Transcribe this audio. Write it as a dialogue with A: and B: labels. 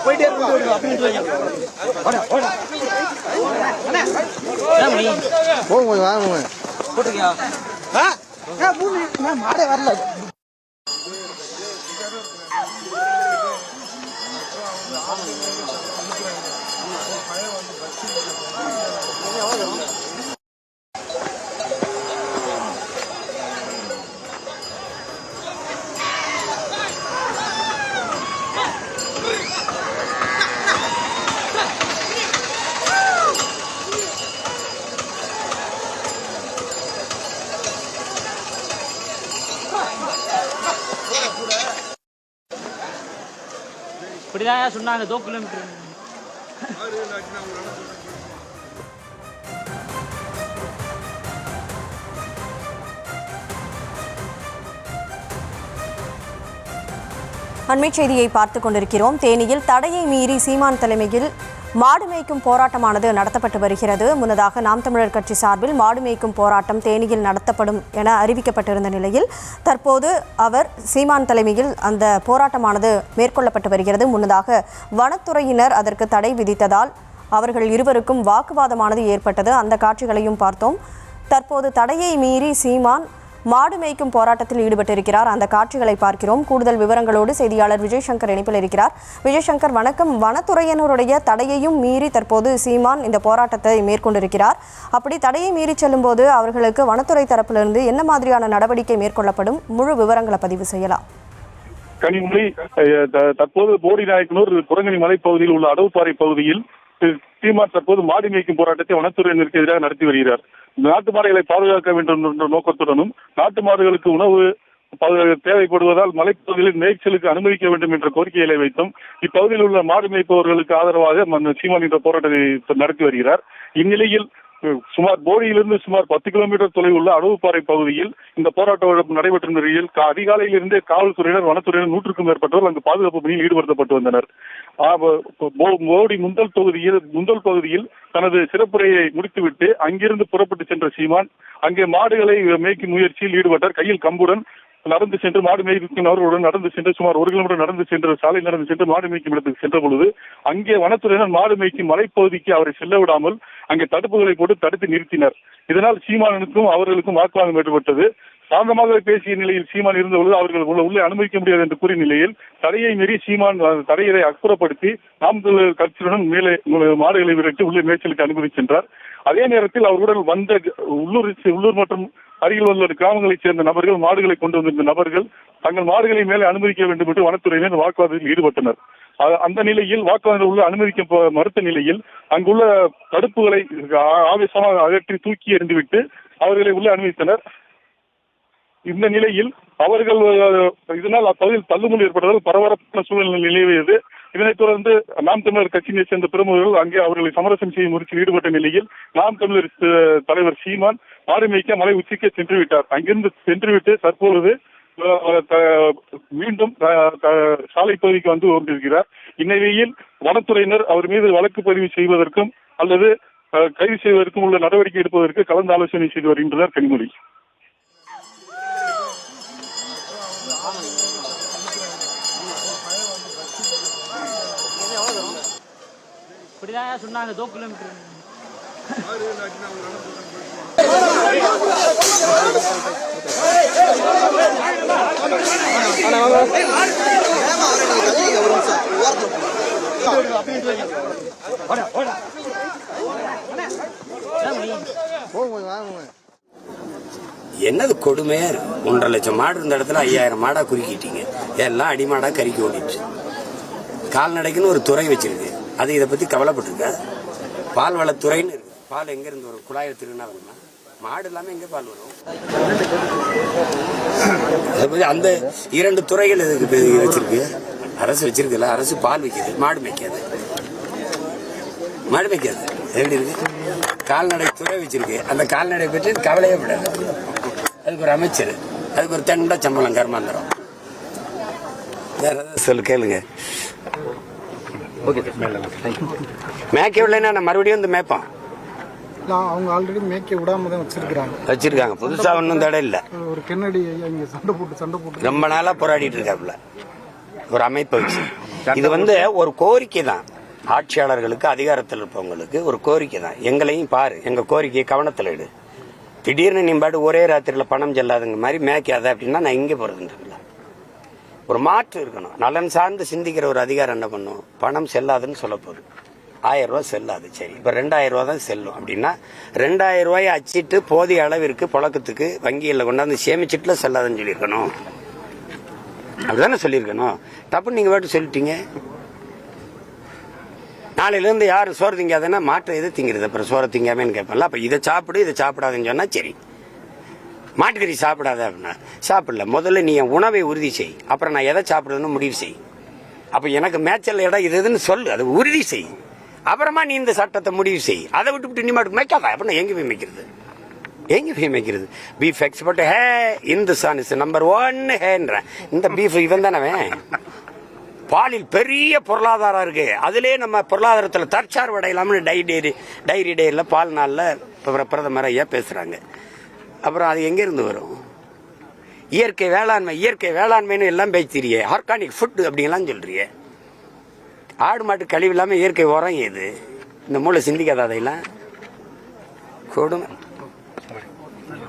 A: போயிட்டே போங்க வாங்க போட்டுக்கியா மாடே வரல.
B: இப்படிதான் சொன்னாங்க 2 கிலோமீட்டர்.
C: அண்மை செய்தியை பார்த்துக் கொண்டிருக்கிறோம். தேனியில் தடையை மீறி சீமான் தலைமையில் மாடு மேய்க்கும் போராட்டமானது நடத்தப்பட்டு வருகிறது. முன்னதாக நாம் தமிழர் கட்சி சார்பில் மாடு மேய்க்கும் போராட்டம் தேனியில் நடத்தப்படும் என அறிவிக்கப்பட்டிருந்த நிலையில் தற்போது அவர் சீமான் தலைமையில் அந்த போராட்டமானது மேற்கொள்ளப்பட்டு வருகிறது. முன்னதாக வனத்துறையினர் அதற்கு தடை விதித்ததால் அவர்கள் இருவருக்கும் வாக்குவாதமானது ஏற்பட்டது. அந்த காட்சிகளையும் பார்த்தோம். தற்போது தடையை மீறி சீமான் மாடு மேய்க்கும் போராட்டத்தில் ஈடுபட்டிருக்கிறார். அந்த காட்சிகளை பார்க்கிறோம். கூடுதல் விவரங்களோடு செய்தியாளர் விஜய்சங்கர் இணைப்பில் இருக்கிறார். விஜய்சங்கர், வணக்கம். வனத்துறையினருடைய தடையையும் மீறி தற்போது சீமான் இந்த போராட்டத்தை மேற்கொண்டிருக்கிறார். அப்படி தடையை மீறி செல்லும்போது அவர்களுக்கு வனத்துறை தரப்பிலிருந்து என்ன மாதிரியான நடவடிக்கை மேற்கொள்ளப்படும்? முழு விவரங்களை பதிவு செய்யலாம்.
D: கனிமொழி, தற்போது போடிநாயக்கனூர் குரங்கணி மலைப்பகுதியில் உள்ள அடவுப்பாறை பகுதியில் சீமான் தற்போது மாடு மேய்க்கும் போராட்டத்தை வனத்துறையினருக்கு எதிராக நடத்தி வருகிறார். நாட்டு மாடுகளை பாதுகாக்க வேண்டும் என்ற நோக்கத்துடனும் நாட்டு மாடுகளுக்கு உணவு தேவைப்படுவதால் மலைப்பகுதியில் மேய்ச்சலுக்கு அனுமதிக்க வேண்டும் என்ற கோரிக்கைகளை வைத்தும் இப்பகுதியில் உள்ள மாடு மேய்ப்பவர்களுக்கு ஆதரவாக சீமான் என்ற போராட்டத்தை நடத்தி வருகிறார். இந்நிலையில் போடியிலிருந்து சுமார் 10 கிலோமீட்டர் தொலைவில் உள்ள அடவுப்பாறை பகுதியில் இந்த போராட்டம் நடைபெற்ற நிலையில் அதிகாலையில் இருந்தே காவல்துறையினர் வனத்துறையினர் 100க்கும் மேற்பட்டவர்கள் அங்கு பாதுகாப்பு பணியில் ஈடுபடுத்தப்பட்டு வந்தனர். போடி முந்தல் பகுதியில் தனது சிறப்புரையை முடித்துவிட்டு அங்கிருந்து புறப்பட்டு சென்ற சீமான் அங்கே மாடுகளை மேய்க்கும் முயற்சியில் ஈடுபட்டார். கையில் கம்புடன் நடந்து சென்று மாடு மேய்க்கும் அவர்களுடன் நடந்து சென்று சுமார் 1 கிலோமீட்டர் நடந்து சென்று சாலை நடந்து சென்று மாடு மேய்க்கும் இடத்துக்கு சென்ற பொழுது அங்கே வனத்துறையினர் மாடு மேய்க்கும் மலைப்பகுதிக்கு அவரை செல்ல விடாமல் அங்கே தடுப்புகளை போட்டு தடுத்து நிறுத்தினர். இதனால் சீமானுக்கும் அவர்களுக்கும் வாக்குவாதம் ஏற்பட்டது. சாந்தமாக பேசிய நிலையில் சீமான் இருந்த பொழுது அவர்கள் உள்ளே அனுமதிக்க முடியாது என்று கூறிய நிலையில் தடையை மீறி சீமான் தடையை அப்புறப்படுத்தி நாம் தமிழர் கட்சியுடன் மேலே மாடுகளை விரட்டி உள்ளே மேய்ச்சலுக்கு அனுமதி சென்றார். அதே நேரத்தில் அவர்களுடன் வந்த உள்ளூர் மற்றும் அருகில் உள்ள கிராமங்களைச் சேர்ந்த நபர்கள் மாடுகளை கொண்டு வந்திருந்த நபர்கள் தங்கள் மாடுகளை மேலே அனுமதிக்க வேண்டும் என்று வனத்துறையினர் வாக்குவாதத்தில் ஈடுபட்டனர். அந்த நிலையில் வாக்குவாதத்தில் உள்ள அனுமதிக்க மறுத்த நிலையில் அங்குள்ள தடுப்புகளை ஆவேசமாக அகற்றி தூக்கி எறிந்துவிட்டு அவர்களை உள்ளே அனுமதித்தனர். இந்த நிலையில் அவர்கள் இதனால் அப்பகுதியில் தள்ளுமுள் ஏற்பட்டதால் பரபரப்பான சூழ்நிலை நிலவியது. இதனைத் தொடர்ந்து நாம் தமிழர் கட்சியை சேர்ந்த பிரமுகர்கள் அங்கே அவர்களை சமரசம் செய்யும் முயற்சியில் ஈடுபட்ட நிலையில் நாம் தமிழர் தலைவர் சீமான் மாடு மேய்க்க மலை உச்சிக்கே சென்று விட்டார். அங்கிருந்து சென்றுவிட்டு தற்பொழுது மீண்டும் சாலை பகுதிக்கு வந்து கொண்டிருக்கிறார். இந்நிலையில் வனத்துறையினர் அவர் மீது வழக்கு பதிவு செய்வதற்கும் அல்லது கைது செய்வதற்கும் உள்ள நடவடிக்கை எடுப்பதற்கு கலந்து ஆலோசனை செய்து வருகின்றனர். கனிமொழி,
B: இப்படிதான் சொன்னாங்க 2 கிலோமீட்டர்.
E: என்னது கொடுமை! 1.5 லட்சம் மாடு இருந்த இடத்துல 5000 மாடா குறுக்கிட்டீங்க. எல்லாம் அடிமாடா கறிக்கு ஓடிட்டு. கால்நடைக்குன்னு ஒரு துறை வச்சிருக்கு. அது இதை பத்தி கவலைப்பட்டிருக்க? பால் வளத்துறைன்னு இருக்கு. பால் எங்க இருந்து வரும்? குழாய் எடுத்துருன்னா வருமா? மாடு இல்லாம எங்க பால் வரும்? அந்த 2 துறைகள் எதுக்கு வச்சிருக்கு? அரசு வச்சிருக்குல்ல. அரசு பால் வைக்கிறது, மாடு மேய்க்காது. மாடு மேய்க்காது எப்படி இருக்கு? கால்நடை துறை வச்சிருக்கு. அந்த கால்நடை பற்றி கவலையே விடாது. அதுக்கு ஒரு அமைச்சர், அதுக்கு ஒரு தண்டை சம்பளம் கர்மாந்திரம். வேற சொல்லு, கேளுங்க. மேய்க்க விடலைன்னா நான் மறுபடியும் வந்து மேய்ப்பான்.
F: அவங்க ஆல்ரெடி மேய்க்க விடாம தான்
E: வச்சிருக்காங்க. புதுசா ஒன்றும் தடை இல்லை.
F: ஒரு கென்னடி இங்க சண்டை போட்டு
E: ரொம்ப நாளா போராடிட்டு இருக்காப்புல ஒரு அமைப்பை வச்சு. இது ஒரு கோரிக்கை தான், ஆட்சியாளர்களுக்கு அதிகாரத்தில் இருப்பவங்களுக்கு ஒரு கோரிக்கை தான். எங்களையும் பாரு, எங்க கோரிக்கையை கவனத்தில் எடு. திடீர்னு நீ பாட்டு ஒரே ராத்திரியில் பணம் செல்லாதுங்க மாதிரி மேய்க்காத அப்படின்னா நான் இங்கே போறதுன்றல. ஒரு மாற்று இருக்கணும். நலன் சார்ந்து சிந்திக்கிற ஒரு அதிகாரம் என்ன பண்ணும்? பணம் செல்லாதுன்னு சொல்ல போகுது. 1000 ரூபாய் செல்லாது, சரி இப்ப 2000 ரூபாய் தான் செல்லும் அப்படின்னா 2000 ரூபாயை அச்சிட்டு போதிய அளவிற்கு புழக்கத்துக்கு வங்கியில் கொண்டாந்து சேமிச்சுட்டுல செல்லாதுன்னு சொல்லியிருக்கணும். அப்படிதானே சொல்லியிருக்கணும். தப்பு நீங்க பாட்டு சொல்லிட்டீங்க. நாளையில இருந்து யாரும் சோறு திங்காதுன்னா மாற்ற எது திங்கிறது? அப்புறம் சோறு திங்காமன்னு கேட்பேன்ல. அப்ப இதை சாப்பிடு இதை சாப்பிடாதுன்னு சொன்னா சரி. மாட்டுக்கறி சாப்பிடாத அப்படின்னா சாப்பிடல. முதல்ல நீ என் உணவை உறுதி செய், அப்புறம் நான் எதை சாப்பிடுறதுன்னு முடிவு செய். அப்ப எனக்கு மேய்ச்சல் இடம் இதுன்னு சொல்லு, அது உறுதி செய். அப்புறமா நீ இந்த சட்டத்தை முடிவு செய். அதை விட்டு நீ மாட்டுக்கு மேய்க்காத அப்படின்னா எங்க போய் மேய்க்கிறது? எங்க போய் மேய்க்கிறது? பீஃப் எக்ஸ்போர்ட் ஹே இந்துஸ்தான் இஸ் நம்பர் 1 ஹேன்ற இந்த பீஃப் இவன் தானே. பாலில் பெரிய பொருளாதாரம் இருக்கு. அதுலயே நம்ம பொருளாதாரத்தில் தற்சார்பு அடையலாம்னு டைரி டேல பால் நாளில் பிரதமர் ஐயா பேசுறாங்க. அப்புறம் அது எங்க இருந்து வரும்? இயற்கை வேளாண்மைன்னு எல்லாம் பேசிறியே. ஆர்கானிக் ஃபுட் அப்படிங்கலாம் சொல்றியே. ஆடு மாட்டு கழிவு இல்லாம இயற்கை உரம் ஏது? இந்த மூளை சிந்திக்காத அதையெல்லாம் கொடுமை.